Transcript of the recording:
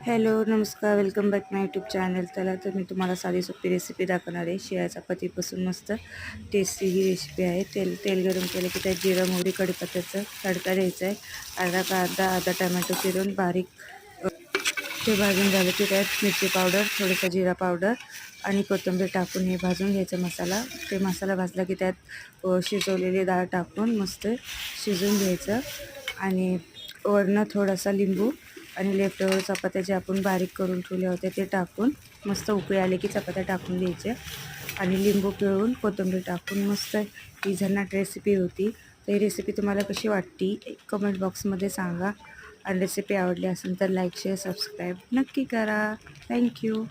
Hello नमस्कार, welcome back माय YouTube channel. तर मी तुम्हाला साधी सोपी रेसिपी दाखवणार आहे. शिळ्या चपातीपासून मस्त टेस्टी ही रेसिपी आहे. तेल गरम केलं की त्यात जिरं मोहरी कढीपत्त्याचा तडका द्यायचा आहे. अर्धा कांदा अर्धा टमॅटो चिरून बारीक ते भाजून झालं की त्यात मिरची पावडर, थोडासा जिरा पावडर आणि कोथिंबीर टाकून हे भाजून घ्यायचा मसाला. ते मसाला भाजला की त्यात शिजवलेली डाळ टाकून मस्त शिजवून घ्यायचं आणि वरनं थोडासा लिंबू आणि लेफ्ट ओव्हर चपात्या जे आपण बारीक करून ठेवले होते ते टाकून मस्त उकळी आले की चपात्या टाकून द्यायच्या आणि लिंबू पिळून कोथिंबीर टाकून मस्त ही झन्नाट रेसिपी होती. तर ही रेसिपी तुम्हाला कशी वाटली कमेंट बॉक्समध्ये सांगा आणि रेसिपी आवडली असेल तर लाईक शेअर सबस्क्राईब नक्की करा. थँक्यू.